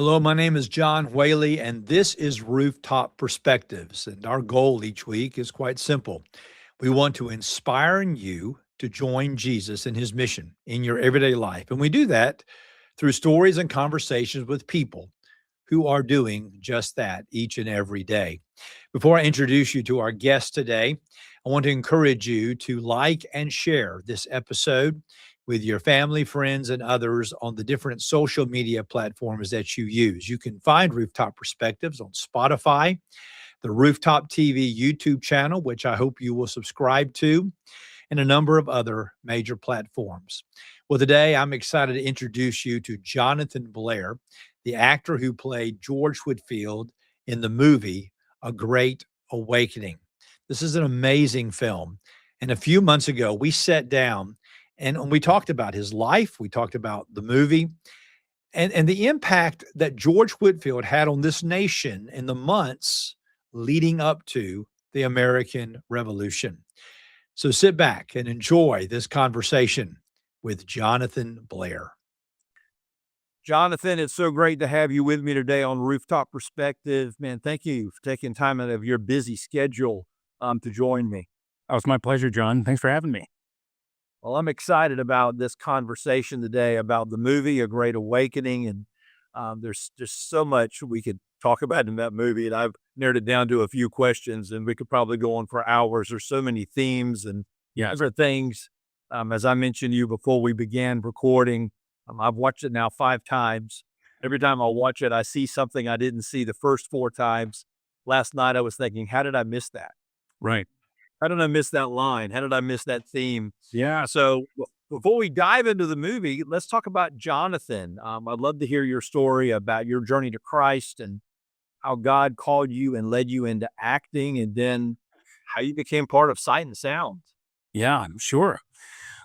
Hello, my name is John Whaley, and this is Rooftop Perspectives. And our goal each week is quite simple. We want to inspire you to join Jesus in his mission in your everyday life. And we do that through stories and conversations with people who are doing just that each and every day. Before I introduce you to our guest today, I want to encourage you to like and share this episode with your family, friends, and others on the different social media platforms that you use. You can find Rooftop Perspectives on Spotify, the Rooftop TV YouTube channel, which I hope you will subscribe to, and a number of other major platforms. Well, today I'm excited to introduce you to Jonathan Blair, the actor who played George Whitefield in the movie A Great Awakening. This is an amazing film. And a few months ago, we sat down and we talked about his life. We talked about the movie and the impact that George Whitefield had on this nation in the months leading up to the American Revolution. So sit back and enjoy this conversation with Jonathan Blair. Jonathan, it's so great to have you with me today on Rooftop Perspective. Man, thank you for taking time out of your busy schedule to join me. Oh, it's my pleasure, John. Thanks for having me. Well, I'm excited about this conversation today about the movie A Great Awakening, and there's just so much we could talk about in that movie, and I've narrowed it down to a few questions, and we could probably go on for hours. There's so many themes and different things. As I mentioned to you before we began recording, I've watched it now 5 times. Every time I watch it, I see something I didn't see the first 4 times. Last night, I was thinking, how did I miss that? Right. How did I miss that line? How did I miss that theme? Yeah. So before we dive into the movie, let's talk about Jonathan. I'd love to hear your story about your journey to Christ and how God called you and led you into acting, and then how you became part of Sight and Sound. Yeah, sure.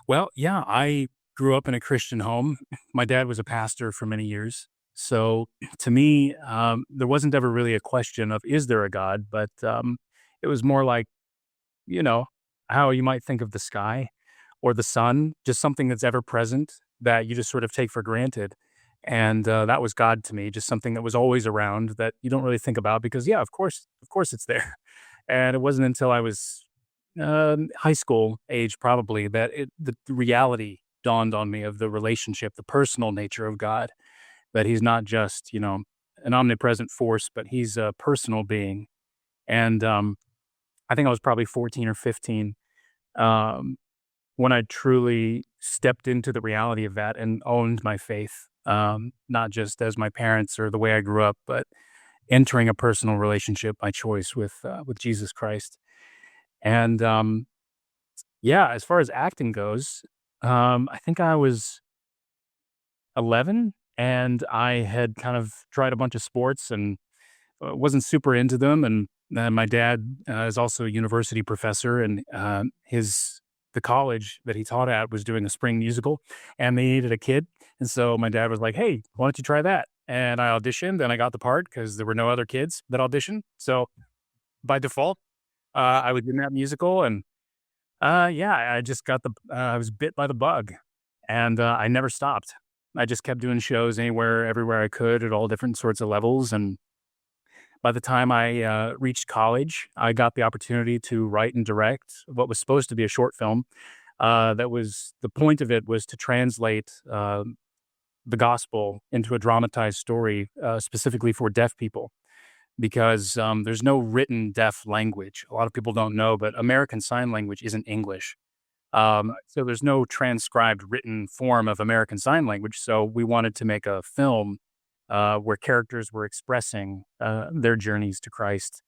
Well, yeah, I grew up in a Christian home. My dad was a pastor for many years. So to me, there wasn't ever really a question of, is there a God? But it was more like, how you might think of the sky or the sun, just something that's ever present that you just sort of take for granted. And that was God to me, just something that was always around that you don't really think about because, yeah, of course it's there. And it wasn't until I was high school age, probably, that the reality dawned on me of the relationship, the personal nature of God, that he's not just, an omnipresent force, but he's a personal being. And I think I was probably 14 or 15 when I truly stepped into the reality of that and owned my faith, not just as my parents or the way I grew up, but entering a personal relationship by choice with Jesus Christ. And as far as acting goes, I think I was 11 and I had kind of tried a bunch of sports and wasn't super into them. And my dad is also a university professor, and the college that he taught at was doing a spring musical, and they needed a kid. And so my dad was like, "Hey, why don't you try that?" And I auditioned, and I got the part because there were no other kids that auditioned. So by default, I was in that musical, and I just I was bit by the bug, and I never stopped. I just kept doing shows anywhere, everywhere I could at all different sorts of levels, and by the time I reached college, I got the opportunity to write and direct what was supposed to be a short film. The point of it was to translate the gospel into a dramatized story, specifically for deaf people, because there's no written deaf language. A lot of people don't know, but American Sign Language isn't English. So there's no transcribed written form of American Sign Language. So we wanted to make a film where characters were expressing their journeys to Christ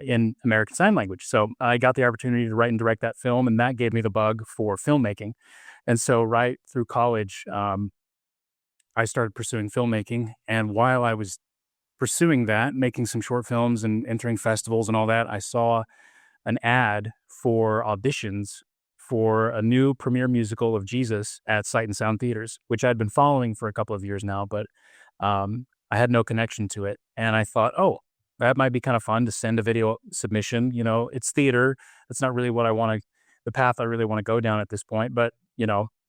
in American Sign Language. So I got the opportunity to write and direct that film, and that gave me the bug for filmmaking. And so right through college, I started pursuing filmmaking. And while I was pursuing that, making some short films and entering festivals and all that, I saw an ad for auditions for a new premiere musical of Jesus at Sight and Sound Theaters, which I'd been following for a couple of years now, but I had no connection to it. And I thought, oh, that might be kind of fun to send a video submission. It's theater. That's not really the path I really want to go down at this point. But,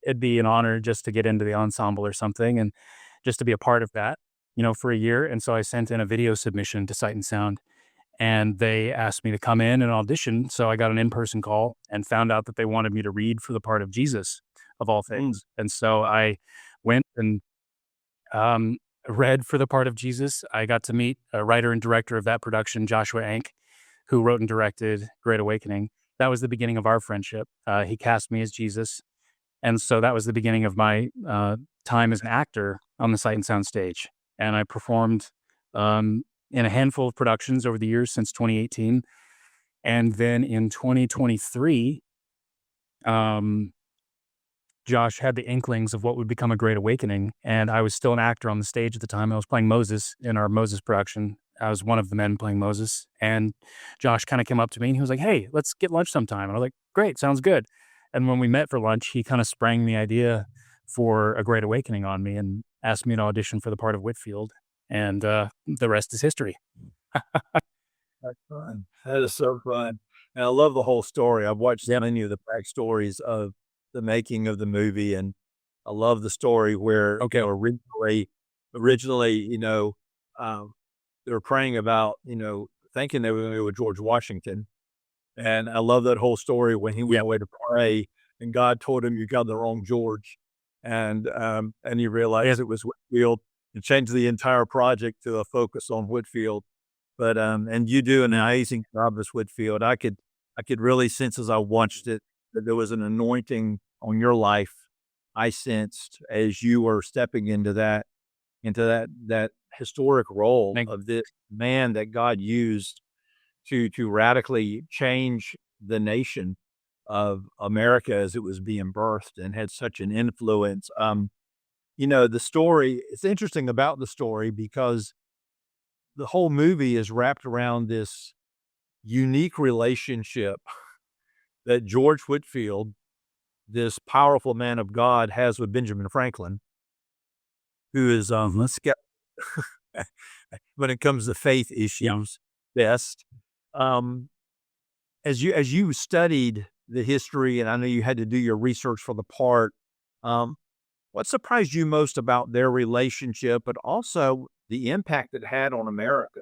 it'd be an honor just to get into the ensemble or something and just to be a part of that. for a year. And so I sent in a video submission to Sight and Sound, and they asked me to come in and audition. So I got an in-person call and found out that they wanted me to read for the part of Jesus, of all things. And so I went and um, read for the part of Jesus. I got to meet a writer and director of that production, Joshua Ank, who wrote and directed Great Awakening. That was the beginning of our friendship. He cast me as Jesus. And so that was the beginning of my time as an actor on the Sight and Sound stage. And I performed in a handful of productions over the years since 2018. And then in 2023, Josh had the inklings of what would become a Great Awakening. And I was still an actor on the stage at the time. I was playing Moses in our Moses production. I was one of the men playing Moses. And Josh kind of came up to me and he was like, "Hey, let's get lunch sometime." And I was like, "Great, sounds good." And when we met for lunch, he kind of sprang the idea for a Great Awakening on me and asked me to audition for the part of Whitefield. And the rest is history. That's fun. That is so fun. And I love the whole story. I've watched many of the backstories of the making of the movie, and I love the story where originally, they were praying about, thinking they were going to go with George Washington. And I love that whole story when he went away to pray, and God told him, "You got the wrong George," and he realized it was Whitefield, and changed the entire project to a focus on Whitefield. But and you do an amazing job as Whitefield. I could really sense as I watched it that there was an anointing on your life. I sensed as you were stepping into that historic role of this man that God used to radically change the nation of America as it was being birthed, and had such an influence. The story, it's interesting about the story because the whole movie is wrapped around this unique relationship that George Whitefield, this powerful man of God, has with Benjamin Franklin, who is when it comes to faith issues, best. As you studied the history, and I know you had to do your research for the part, what surprised you most about their relationship, but also the impact it had on America?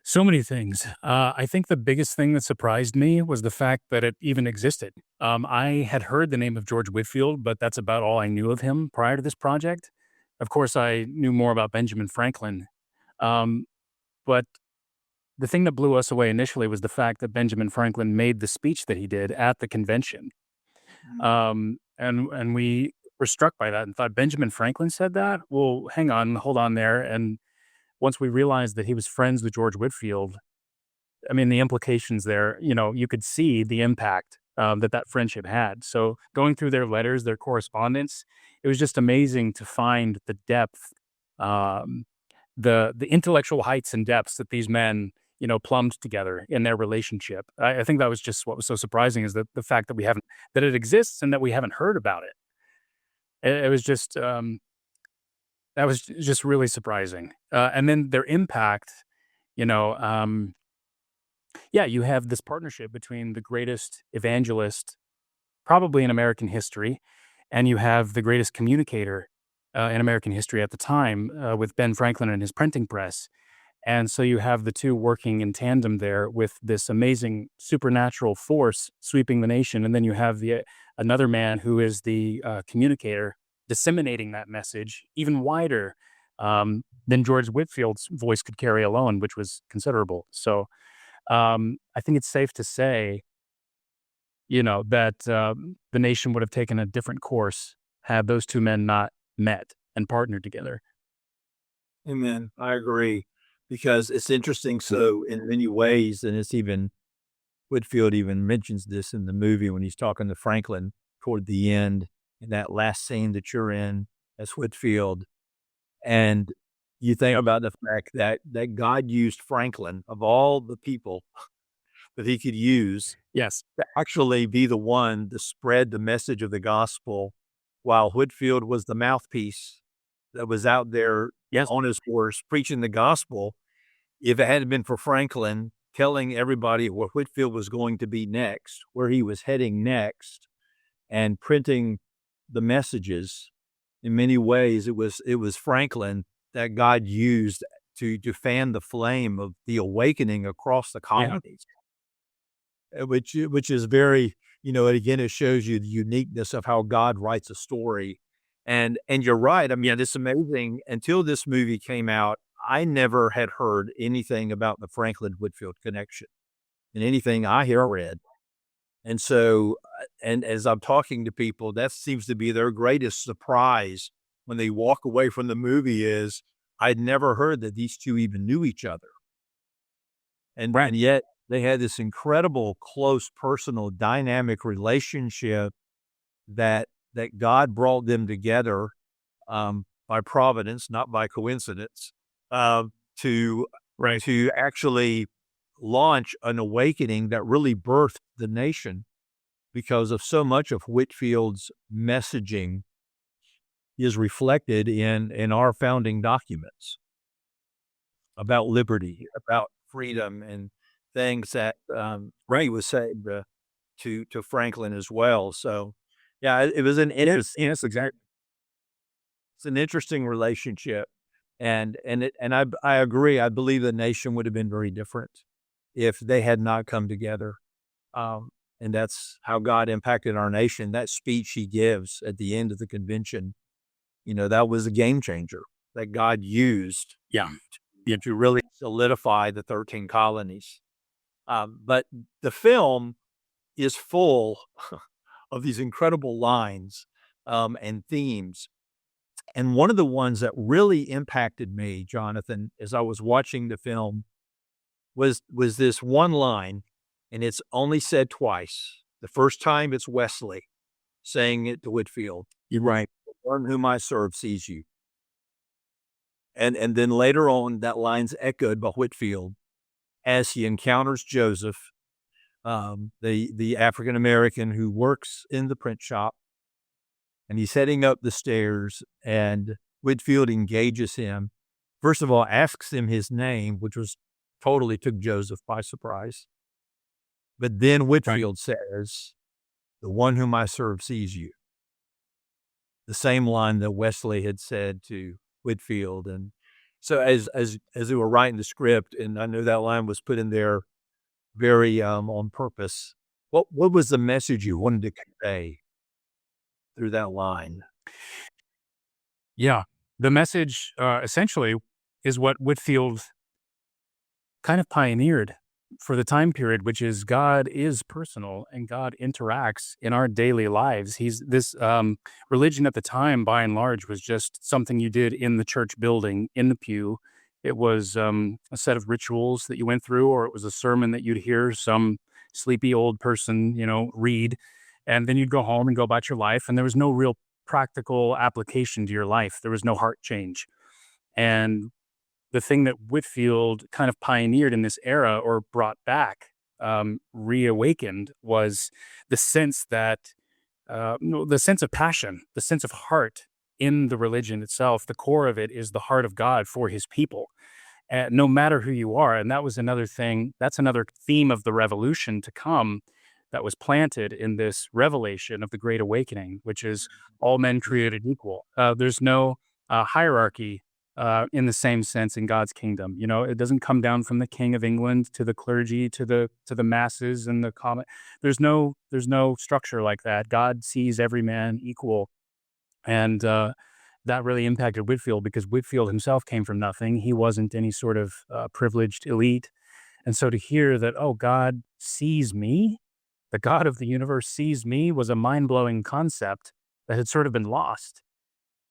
So many things. I think the biggest thing that surprised me was the fact that it even existed. I had heard the name of George Whitefield, but that's about all I knew of him prior to this project. Of course, I knew more about Benjamin Franklin. But the thing that blew us away initially was the fact that Benjamin Franklin made the speech that he did at the convention. And we were struck by that and thought, Benjamin Franklin said that? Well, hang on, hold on there. And once we realized that he was friends with George Whitefield, I mean, the implications there, you could see the impact that friendship had. So going through their letters, their correspondence, it was just amazing to find the depth, the intellectual heights and depths that these men, plumbed together in their relationship. I think that was just what was so surprising, is that the fact that that it exists and that we haven't heard about it. It was just, that was just really surprising. And then their impact, you have this partnership between the greatest evangelist probably in American history, and you have the greatest communicator in American history at the time with Ben Franklin and his printing press. And so you have the two working in tandem there with this amazing supernatural force sweeping the nation. And then you have another man who is the communicator, disseminating that message even wider than George Whitefield's voice could carry alone, which was considerable. So I think it's safe to say, that the nation would have taken a different course had those two men not met and partnered together. Amen. I agree, because it's interesting. So in many ways, and Whitefield even mentions this in the movie when he's talking to Franklin toward the end, in that last scene that you're in as Whitefield. And you think about the fact that God used Franklin, of all the people that he could use, Yes. to actually be the one to spread the message of the gospel, while Whitefield was the mouthpiece that was out there on his horse preaching the gospel. If it hadn't been for Franklin telling everybody what Whitefield was going to be next, where he was heading next, and printing the messages, in many ways, it was Franklin that God used to fan the flame of the awakening across the Yeah. colonies, which is very, and again, it shows you the uniqueness of how God writes a story. And you're right. I mean, it's amazing. Until this movie came out, I never had heard anything about the Franklin Whitfield connection in anything I had read. And so, and as I'm talking to people, that seems to be their greatest surprise when they walk away from the movie is I'd never heard that these two even knew each other. And Right. and yet they had this incredible, close, personal, dynamic relationship that God brought them together by providence, not by coincidence, to Right. to actually launch an awakening that really birthed the nation because of so much of Whitfield's messaging is reflected in our founding documents about liberty, about freedom, and things that Ray was saying to Franklin as well. So, yeah, it was Yes, exactly. it's an interesting relationship, and I agree. I believe the nation would have been very different if they had not come together. Um, and that's how God impacted our nation. That speech he gives at the end of the convention, that was a game changer that God used Yeah. Yeah. to really solidify the 13 colonies. But the film is full of these incredible lines and themes. And one of the ones that really impacted me, Jonathan, as I was watching the film was this one line, and it's only said twice. The first time it's Wesley saying it to Whitfield, You're right. "The one whom I serve sees you." And then later on, that line's echoed by Whitfield as he encounters Joseph, the African American who works in the print shop, and he's heading up the stairs, and Whitfield engages him. First of all, asks him his name, which was totally took Joseph by surprise. But then Right. Whitfield says, "The one whom I serve sees you." The same line that Wesley had said to Whitfield. And so as they were writing the script, and I know that line was put in there very on purpose. What was the message you wanted to convey through that line? Yeah. The message essentially is what Whitfield kind of pioneered for the time period, which is God is personal and God interacts in our daily lives. He's this religion at the time, by and large, was just something you did in the church building, in the pew. It was a set of rituals that you went through, or it was a sermon that you'd hear some sleepy old person, read. And then you'd go home and go about your life. And there was no real practical application to your life. There was no heart change. And the thing that Whitfield kind of pioneered in this era or brought back, reawakened, was the sense that, no, the sense of passion, the sense of heart in the religion itself. The core of it is the heart of God for his people, no matter who you are. And that was another thing, that's another theme of the revolution to come that was planted in this revelation of the Great Awakening, which is all men created equal. There's no hierarchy in the same sense in God's kingdom. It doesn't come down from the King of England to the clergy to the masses and the common. There's no structure like that. God sees every man equal, and that really impacted Whitfield because Whitfield himself came from nothing. He wasn't any sort of privileged elite, and so to hear that, oh, God sees me, the God of the universe sees me, was a mind blowing concept that had sort of been lost.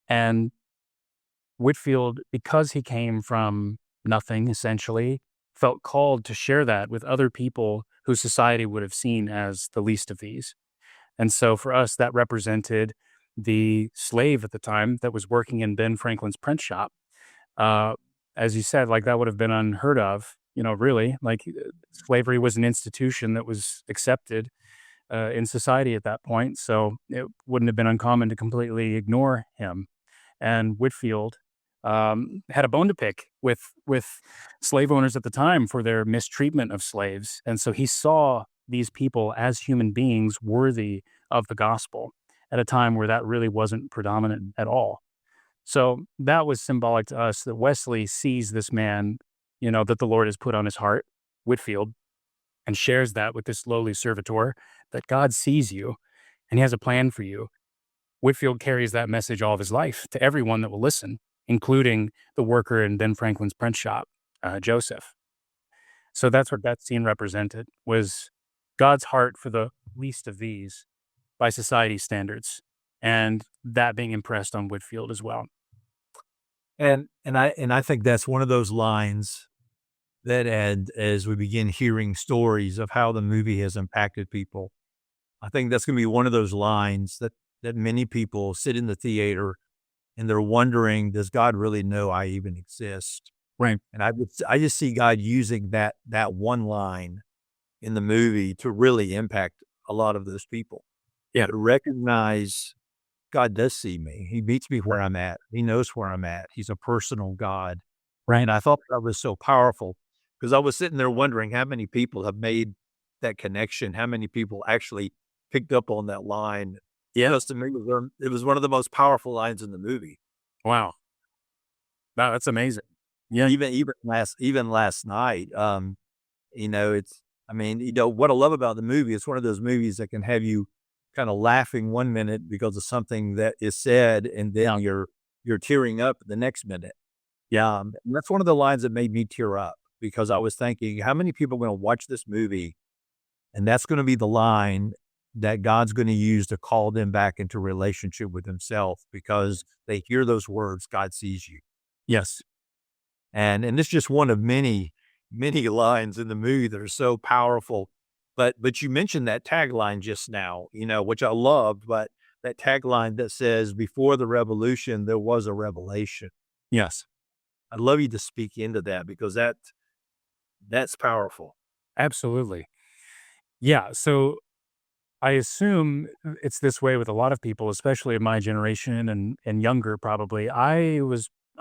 And Whitfield, because he came from nothing, essentially, felt called to share that with other people who society would have seen as the least of these. And so for us, that represented the slave at the time that was working in Ben Franklin's print shop. Uh, as you said, like that would have been unheard of, really. Like slavery was an institution that was accepted in society at that point. So it wouldn't have been uncommon to completely ignore him. And Whitfield had a bone to pick with slave owners at the time for their mistreatment of slaves, and so he saw these people as human beings worthy of the gospel. at a time where that really wasn't predominant at all. So that was symbolic to us that Wesley sees this man, that the Lord has put on his heart, Whitefield, and shares that with this lowly servitor, that God sees you and he has a plan for you. Whitefield carries that message all of his life to everyone that will listen, including the worker in Ben Franklin's print shop, Joseph. So that's what that scene represented, was God's heart for the least of these by society's standards, and that being impressed on Whitefield as well. And I think that's one of those lines that as we begin hearing stories of how the movie has impacted people, I think that's going to be one of those lines that many people sit in the theater and they're wondering, does God really know I even exist? Right. And I just see God using that one line in the movie to really impact a lot of those people. Yeah. To recognize God does see me. He meets me where I'm at. He knows where I'm at. He's a personal God. Right. And I thought that was so powerful because I was sitting there wondering how many people have made that connection, how many people actually picked up on that line. Yeah. Because to me, it was one of the most powerful lines in the movie. Wow. Wow, that's amazing. Yeah. Even last night, what I love about the movie, it's one of those movies that can have you kind of laughing one minute because of something that is said, and then you're tearing up the next minute. Yeah. And that's one of the lines that made me tear up because I was thinking, how many people are going to watch this movie, and that's going to be the line that God's going to use to call them back into relationship with himself because they hear those words, God sees you. Yes. And it's just one of many, many lines in the movie that are so powerful. But you mentioned that tagline just now, which I loved, but that tagline that says, before the revolution, there was a revelation. Yes. I'd love you to speak into that because that's powerful. Absolutely. Yeah. So I assume it's this way with a lot of people, especially in my generation and younger, probably.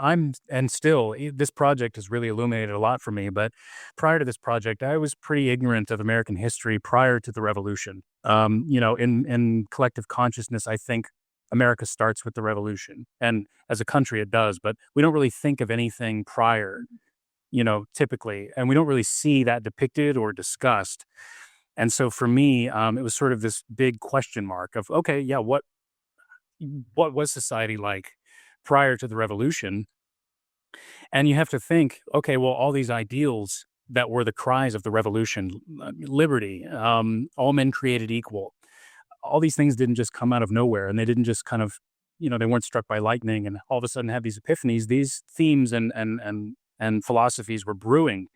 This project has really illuminated a lot for me. But prior to this project, I was pretty ignorant of American history prior to the revolution. In collective consciousness, I think America starts with the revolution, and as a country, it does. But we don't really think of anything prior, typically, and we don't really see that depicted or discussed. And so for me, it was sort of this big question mark of, okay, yeah, what was society like prior to the revolution? And you have to think, okay, well, all these ideals that were the cries of the revolution, liberty, all men created equal, all these things didn't just come out of nowhere, and they didn't just kind of, they weren't struck by lightning and all of a sudden have these epiphanies. These themes and philosophies were brewing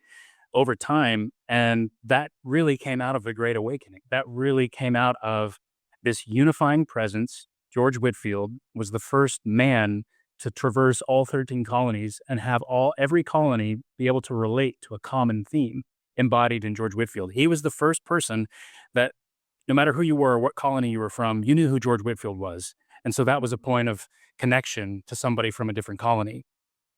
over time, and that really came out of the Great Awakening. That really came out of this unifying presence. George Whitefield was the first man to traverse all 13 colonies and have every colony be able to relate to a common theme embodied in George Whitefield. He was the first person that, no matter who you were or what colony you were from, you knew who George Whitefield was. And so that was a point of connection to somebody from a different colony.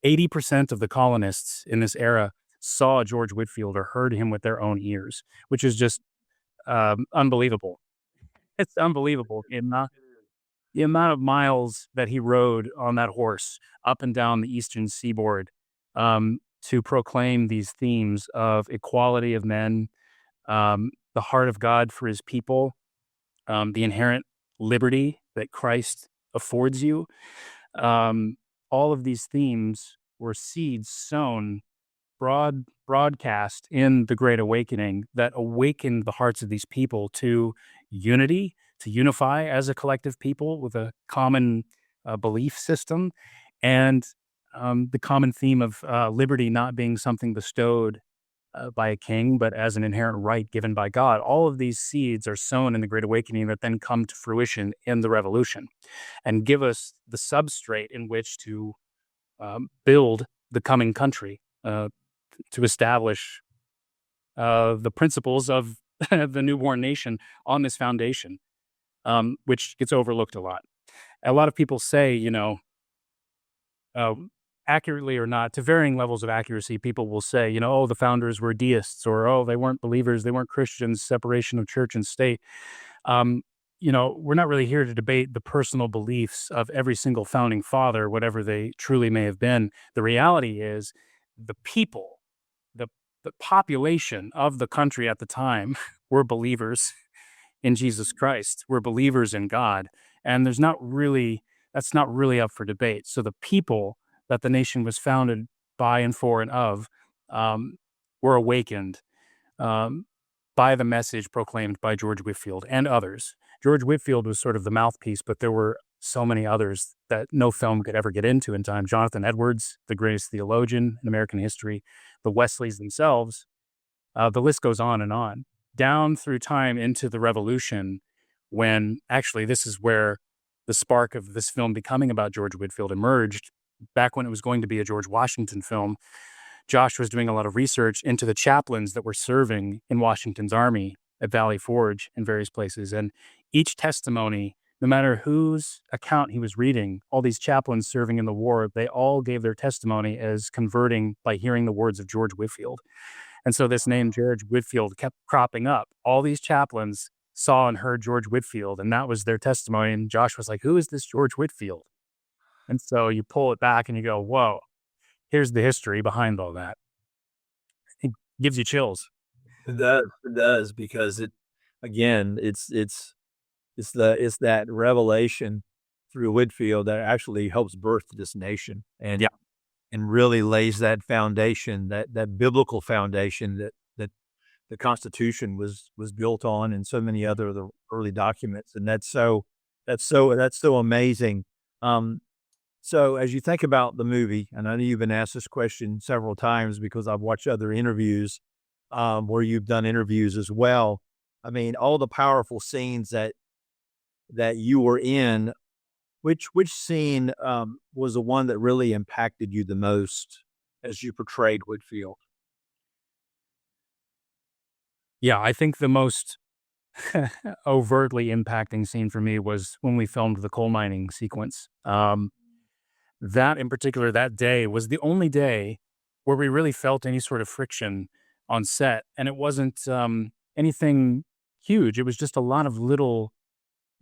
80% of the colonists in this era saw George Whitefield or heard him with their own ears, which is just unbelievable. It's unbelievable. The amount of miles that he rode on that horse up and down the eastern seaboard to proclaim these themes of equality of men, the heart of God for his people, the inherent liberty that Christ affords you. All of these themes were seeds sown broadcast in the Great Awakening that awakened the hearts of these people to unity, to unify as a collective people with a common belief system, and the common theme of liberty not being something bestowed by a king, but as an inherent right given by God. All of these seeds are sown in the Great Awakening that then come to fruition in the Revolution and give us the substrate in which to build the coming country, to establish the principles of the newborn nation on this foundation, which gets overlooked a lot. A lot of people say, accurately or not, to varying levels of accuracy, people will say, oh, the founders were deists, or, oh, they weren't believers, they weren't Christians, separation of church and state. we're not really here to debate the personal beliefs of every single founding father, whatever they truly may have been. The reality is the people, the, the population of the country at the time were believers in Jesus Christ. We're believers in God. And that's not really up for debate. So the people that the nation was founded by and for and of were awakened um, by the message proclaimed by George Whitefield and others. George Whitefield was sort of the mouthpiece, but there were so many others that no film could ever get into in time. Jonathan Edwards, the greatest theologian in American history, the Wesleys themselves, the list goes on, down through time into the Revolution, when actually this is where the spark of this film becoming about George Whitefield emerged. Back when it was going to be a George Washington film, Josh was doing a lot of research into the chaplains that were serving in Washington's army at Valley Forge and various places. And each testimony, no matter whose account he was reading, all these chaplains serving in the war, they all gave their testimony as converting by hearing the words of George Whitefield. And so this name, George Whitefield, kept cropping up. All these chaplains saw and heard George Whitefield, and that was their testimony. And Josh was like, who is this George Whitefield? And so you pull it back and you go, whoa, here's the history behind all that. It gives you chills. It does, because it's that revelation through Whitefield that actually helps birth this nation, and really lays that foundation, that biblical foundation that the Constitution was built on, and so many other of the early documents, and that's so amazing. So as you think about the movie, and I know you've been asked this question several times because I've watched other interviews where you've done interviews as well. I mean, all the powerful scenes that you were in, which scene was the one that really impacted you the most as you portrayed Whitefield? Yeah, I think the most overtly impacting scene for me was when we filmed the coal mining sequence. That in particular, that day was the only day where we really felt any sort of friction on set. And it wasn't anything huge. It was just a lot of little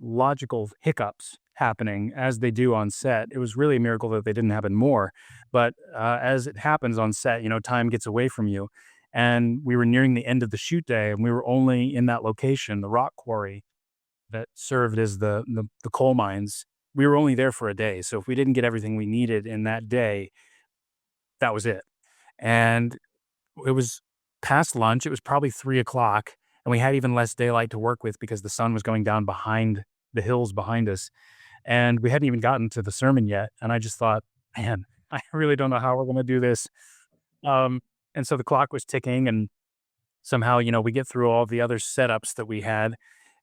logical hiccups happening as they do on set. It was really a miracle that they didn't happen more. But as it happens on set, time gets away from you. And we were nearing the end of the shoot day, and we were only in that location, the rock quarry that served as the coal mines. We were only there for a day. So if we didn't get everything we needed in that day, that was it. And it was past lunch. It was probably 3:00, and we had even less daylight to work with because the sun was going down behind the hills behind us. And we hadn't even gotten to the sermon yet. And I just thought, man, I really don't know how we're going to do this. And so the clock was ticking, and somehow, we get through all the other setups that we had,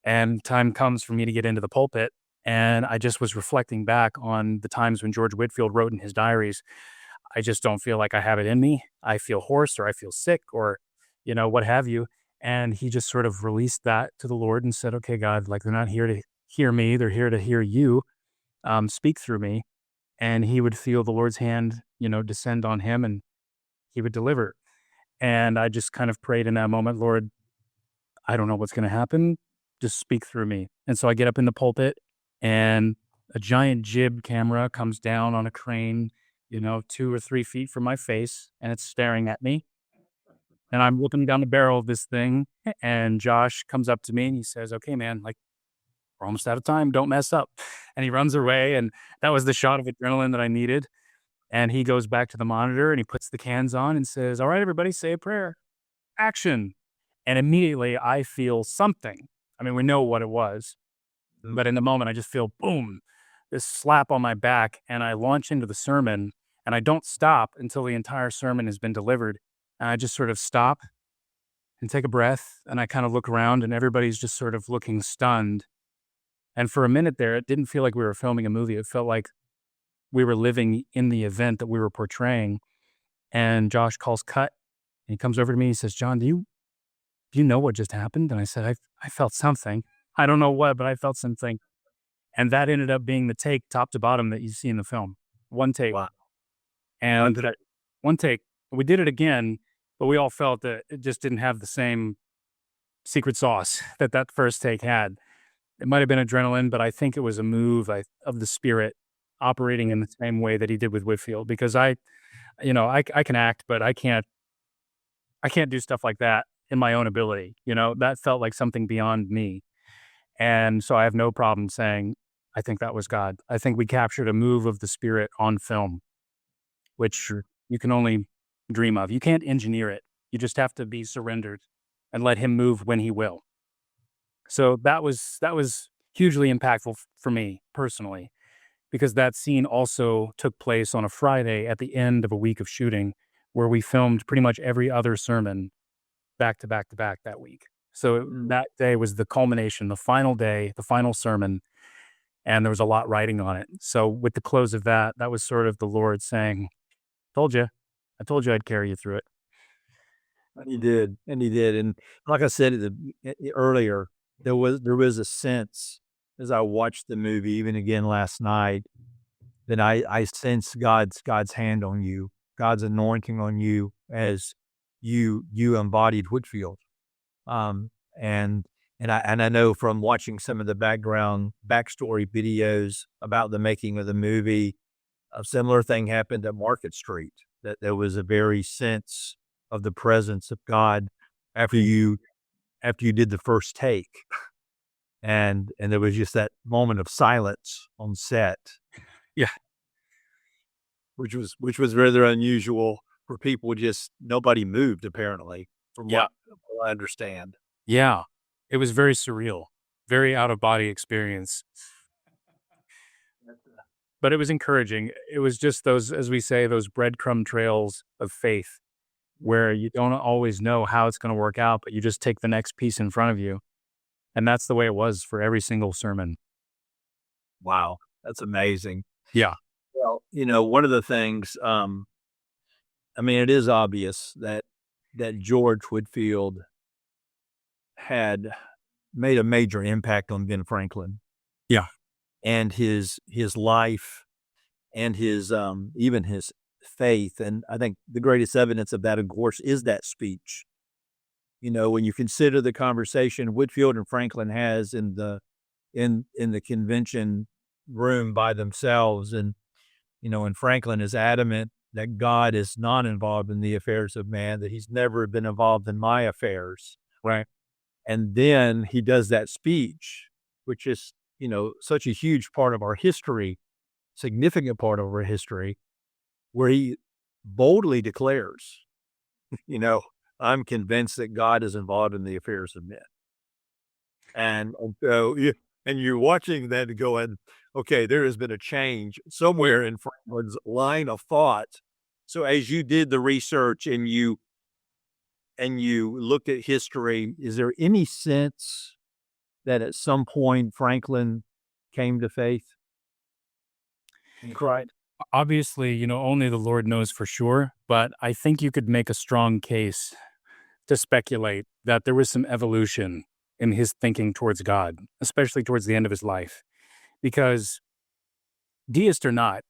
and time comes for me to get into the pulpit. And I just was reflecting back on the times when George Whitefield wrote in his diaries, I just don't feel like I have it in me. I feel hoarse, or I feel sick, or, what have you. And he just sort of released that to the Lord and said, okay, God, like, they're not here to hear me. They're here to hear you speak through me. And he would feel the Lord's hand, descend on him, and he would deliver. And I just kind of prayed in that moment, Lord, I don't know what's going to happen. Just speak through me. And so I get up in the pulpit, and a giant jib camera comes down on a crane, 2 or 3 feet from my face, and it's staring at me. And I'm looking down the barrel of this thing, and Josh comes up to me and he says, okay, man, like, we're almost out of time. Don't mess up. And he runs away. And that was the shot of adrenaline that I needed. And he goes back to the monitor and he puts the cans on and says, all right, everybody, say a prayer. Action. And immediately I feel something. I mean, we know what it was. But in the moment, I just feel, boom, this slap on my back. And I launch into the sermon. And I don't stop until the entire sermon has been delivered. And I just sort of stop and take a breath. And I kind of look around, and everybody's just sort of looking stunned. And for a minute there, it didn't feel like we were filming a movie. It felt like we were living in the event that we were portraying. And Josh calls cut, and he comes over to me and he says, John, do you know what just happened? And I said, I felt something. I don't know what, but I felt something. And that ended up being the take top to bottom that you see in the film. One take. Wow. And one take. We did it again, but we all felt that it just didn't have the same secret sauce that first take had. It might have been adrenaline, but I think it was a move of the Spirit operating in the same way that he did with Whitfield. Because I can act, but I can't do stuff like that in my own ability. That felt like something beyond me. And so I have no problem saying, I think that was God. I think we captured a move of the Spirit on film, which you can only dream of. You can't engineer it. You just have to be surrendered and let him move when he will. So that was hugely impactful for me personally, because that scene also took place on a Friday at the end of a week of shooting where we filmed pretty much every other sermon back to back to back that week. So that day was the culmination, the final day, the final sermon, and there was a lot riding on it. So with the close of that was sort of the Lord saying, I told you I'd carry you through it. And he did. And like I said earlier, there was a sense as I watched the movie, even again last night, that I sensed God's hand on you, God's anointing on you as you embodied Whitfield. And I know from watching some of the backstory videos about the making of the movie, a similar thing happened at Market Street, that there was a very sense of the presence of God after you did the first take. And there was just that moment of silence on set. Yeah. Which was rather unusual for people. Nobody moved apparently, from what I understand. Yeah. It was very surreal, very out of body experience. But it was encouraging. It was just those, as we say, those breadcrumb trails of faith where you don't always know how it's going to work out, but you just take the next piece in front of you. And that's the way it was for every single sermon. Wow. That's amazing. Yeah. Well, one of the things, it is obvious that George Whitefield had made a major impact on Ben Franklin. Yeah. And his life and his, even his faith. And I think the greatest evidence of that, of course, is that speech. When you consider the conversation Whitefield and Franklin has in the convention room by themselves, and and Franklin is adamant that God is not involved in the affairs of man, that he's never been involved in my affairs. Right. And then he does that speech, which is, such a huge part of our history, significant part of our history, where he boldly declares, I'm convinced that God is involved in the affairs of men. And so, and you're watching that going, okay, there has been a change somewhere in Franklin's line of thought. So as you did the research and you looked at history, is there any sense that at some point Franklin came to faith in Christ? Obviously, only the Lord knows for sure, but I think you could make a strong case to speculate that there was some evolution in his thinking towards God, especially towards the end of his life. Because deist or not,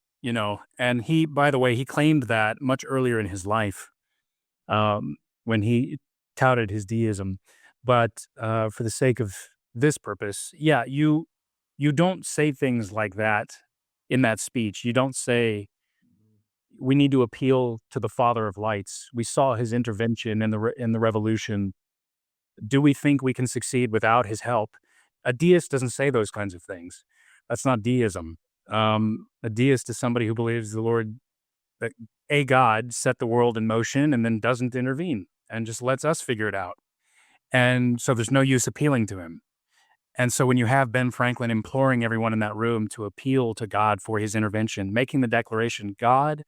and he, by the way, he claimed that much earlier in his life, when he touted his deism. But for the sake of this purpose, you don't say things like that in that speech. You don't say, we need to appeal to the Father of Lights. We saw his intervention in the revolution. Do we think we can succeed without his help? A deist doesn't say those kinds of things. That's not deism. A deist is somebody who believes the Lord, that a God set the world in motion and then doesn't intervene and just lets us figure it out. And so there's no use appealing to him. And so when you have Ben Franklin imploring everyone in that room to appeal to God for his intervention, making the declaration, God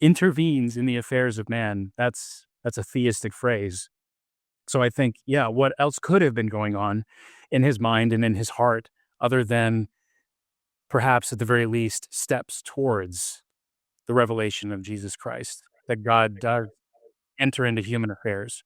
intervenes in the affairs of man, that's a theistic phrase. So I think, what else could have been going on in his mind and in his heart other than perhaps at the very least steps towards the revelation of Jesus Christ, that God does enter into human affairs.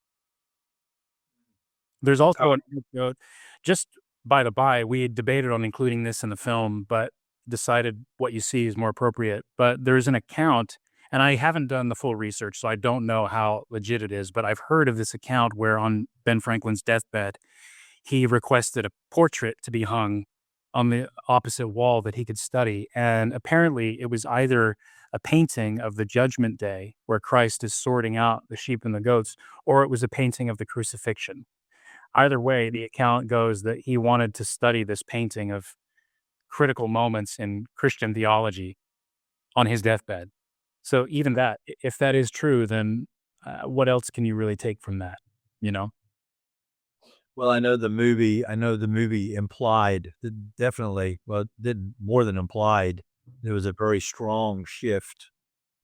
There's also an anecdote, just by the by, we had debated on including this in the film, but decided what you see is more appropriate. But there's an account, and I haven't done the full research, so I don't know how legit it is, but I've heard of this account where on Ben Franklin's deathbed, he requested a portrait to be hung on the opposite wall that he could study. And apparently it was either a painting of the Judgment Day where Christ is sorting out the sheep and the goats, or it was a painting of the crucifixion. Either way, the account goes that he wanted to study this painting of critical moments in Christian theology on his deathbed. So even that, if that is true, then what else can you really take from that? You know? Well, I know the movie implied that definitely, well, it did more than implied, there was a very strong shift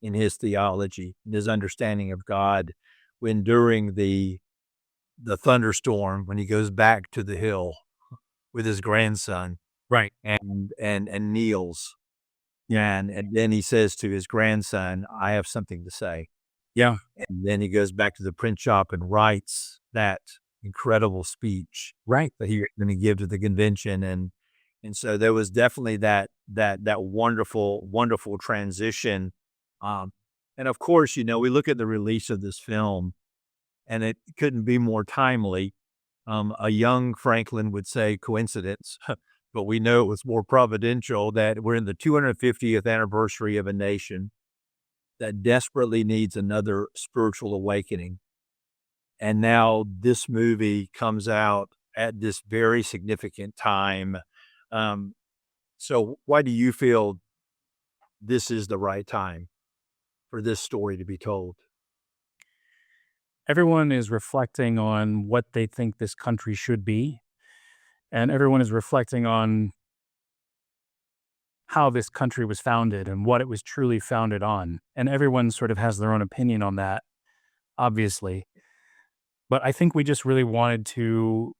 in his theology, in his understanding of God when during the thunderstorm, when he goes back to the hill with his grandson Right. and kneels. Yeah, and then he says to his grandson, "I have something to say." Yeah. And then he goes back to the print shop and writes that incredible speech Right. that he was gonna give to the convention, and so there was definitely that wonderful transition, and of course, we look at the release of this film, and it couldn't be more timely. A young Franklin would say coincidence, but we know it was more providential that we're in the 250th anniversary of a nation that desperately needs another spiritual awakening. And now this movie comes out at this very significant time. Um, so why do you feel this is the right time for this story to be told? Everyone is reflecting on what they think this country should be, and everyone is reflecting on how this country was founded and what it was truly founded on. And everyone sort of has their own opinion on that, obviously. But I think we just really wanted to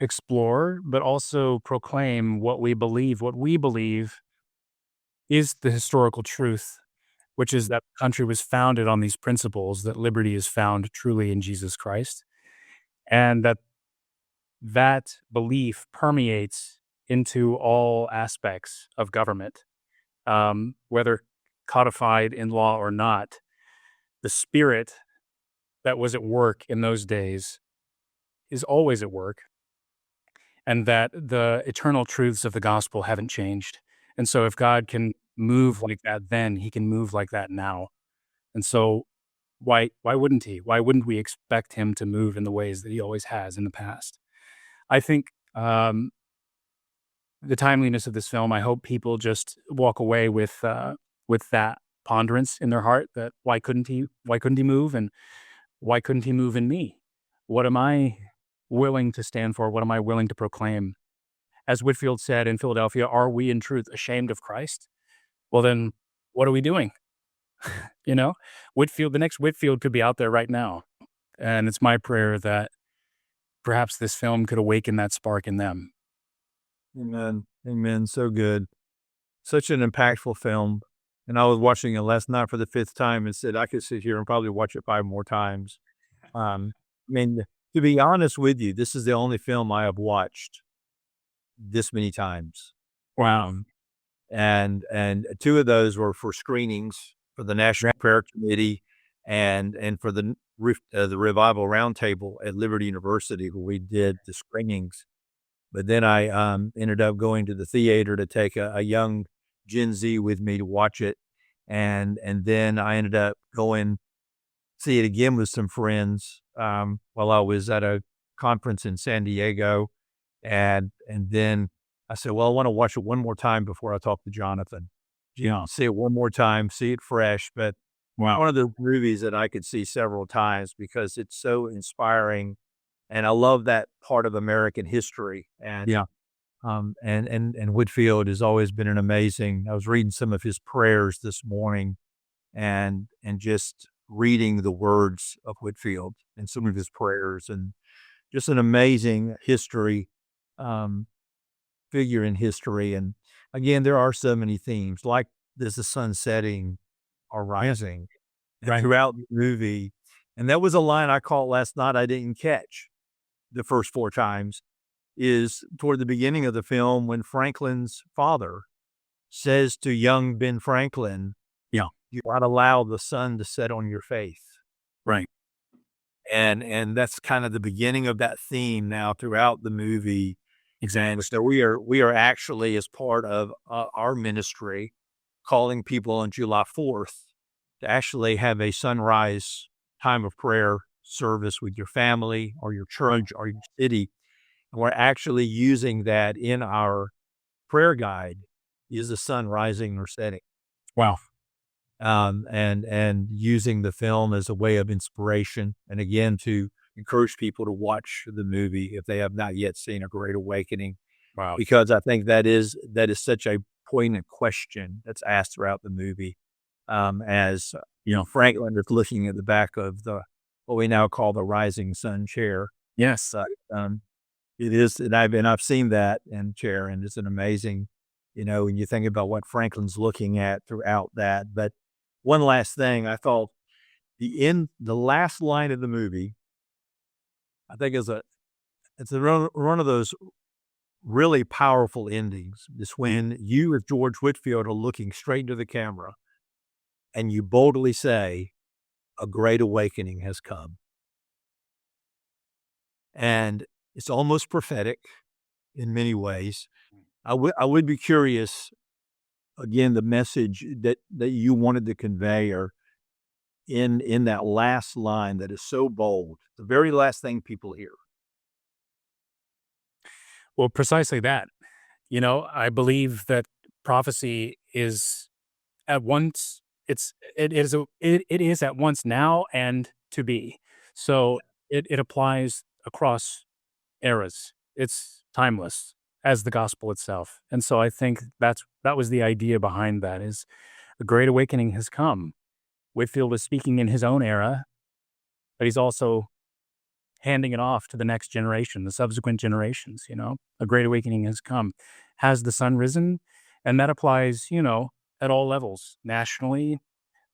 explore, but also proclaim what we believe. What we believe is the historical truth, which is that the country was founded on these principles, that liberty is found truly in Jesus Christ, and that belief permeates into all aspects of government, whether codified in law or not. The spirit that was at work in those days is always at work, and that the eternal truths of the gospel haven't changed. And so if God can move like that then, he can move like that now. And so why wouldn't he? Why wouldn't we expect him to move in the ways that he always has in the past? I think the timeliness of this film, I hope people just walk away with that ponderance in their heart, that why couldn't he move, and why couldn't he move in me? What am I willing to stand for? What am I willing to proclaim? As Whitefield said in Philadelphia, are we in truth ashamed of Christ? Well, then what are we doing? Whitefield, the next Whitefield could be out there right now. And it's my prayer that perhaps this film could awaken that spark in them. Amen. Amen. So good. Such an impactful film. And I was watching it last night for the 5th time and said I could sit here and probably watch it 5 more times. I mean, to be honest with you, this is the only film I have watched this many times. Wow. And 2 of those were for screenings for the National Prayer Committee and for the Revival Roundtable at Liberty University, where we did the screenings. But then I ended up going to the theater to take a young Gen Z with me to watch it, and then I ended up going see it again with some friends while I was at a conference in San Diego, and then I said, well, I want to watch it one more time before I talk to Jonathan. Yeah. See it one more time, see it fresh. But Wow. one of the movies that I could see several times because it's so inspiring, and I love that part of American history. And Yeah. and Whitefield has always been an amazing. I was reading some of his prayers this morning, and just reading the words of Whitefield and some of his prayers, and just an amazing history figure in history. And again, there are so many themes like there's the sun setting or rising, and Right. throughout the movie. And that was a line I caught last night I didn't catch the first 4 times, is toward the beginning of the film when Franklin's father says to young Ben Franklin, Yeah. "You ought to allow the sun to set on your faith." Right. And that's kind of the beginning of that theme now throughout the movie. Exactly. So we are actually, as part of our ministry, calling people on July 4th to actually have a sunrise time of prayer service with your family or your church or your city. And we're actually using that in our prayer guide. Is the sun rising or setting? Wow. And using the film as a way of inspiration, and again to encourage people to watch the movie if they have not yet seen A Great Awakening, Wow. because I think that is such a poignant question that's asked throughout the movie. As Franklin is looking at the back of what we now call the Rising Sun chair. Yes. It is, and I've seen that in chair, and it's an amazing, when you think about what Franklin's looking at throughout that. But one last thing, I thought the last line of the movie, I think it's one of those really powerful endings. It's when you, as George Whitefield, are looking straight into the camera, and you boldly say, "A great awakening has come," and it's almost prophetic in many ways. I would be curious, again, the message that you wanted to convey, or in that last line that is so bold, the very last thing people hear. Well, precisely that. I believe that prophecy is at once it is at once now and to be. So it applies across eras. It's timeless as the gospel itself. And so I think that was the idea behind that, is a great awakening has come. Whitfield is speaking in his own era, but he's also handing it off to the next generation, the subsequent generations. A great awakening has come. Has the sun risen? And that applies, at all levels, nationally,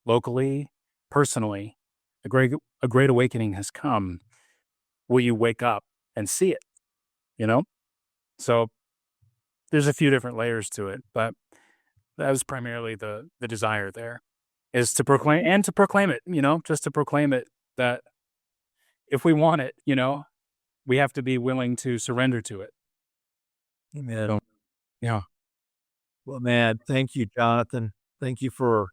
locally, personally. A great awakening has come. Will you wake up and see it? So there's a few different layers to it, but that was primarily the desire there, is to proclaim it, just to proclaim it, that if we want it, we have to be willing to surrender to it. Amen. So, yeah. Well, man, thank you, Jonathan. Thank you for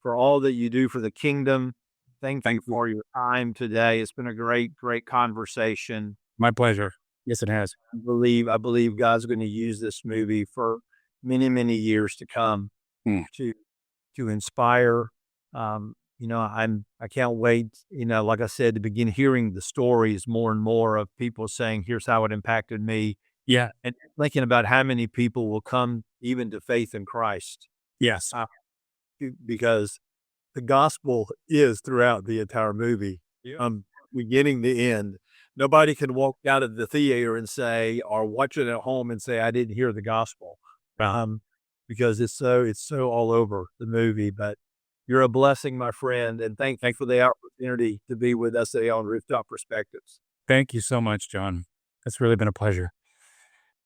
all that you do for the kingdom. Thank you for your time today. It's been a great, great conversation. My pleasure. Yes, it has. I believe God's going to use this movie for many, many years to come to inspire. I can't wait, like I said, to begin hearing the stories more and more of people saying, "Here's how it impacted me." Yeah. And thinking about how many people will come even to faith in Christ. Yes. Because the gospel is throughout the entire movie, beginning to end. Nobody can walk out of the theater and say, or watch it at home and say, "I didn't hear the gospel," because it's so all over the movie. But you're a blessing, my friend, and thank you for the opportunity to be with us today on Rooftop Perspectives. Thank you so much, John. It's really been a pleasure.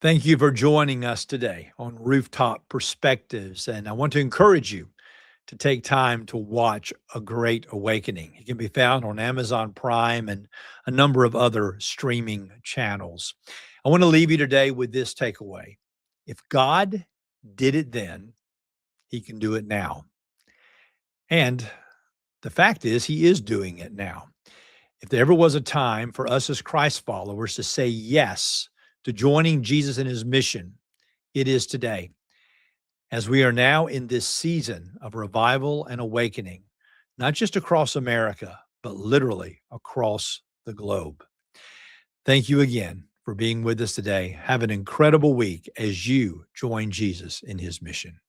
Thank you for joining us today on Rooftop Perspectives. And I want to encourage you to take time to watch A Great Awakening. It can be found on Amazon Prime and a number of other streaming channels. I want to leave you today with this takeaway. If God did it then, he can do it now. And the fact is, he is doing it now. If there ever was a time for us as Christ followers to say yes to joining Jesus in his mission, it is today. As we are now in this season of revival and awakening, not just across America, but literally across the globe. Thank you again for being with us today. Have an incredible week as you join Jesus in his mission.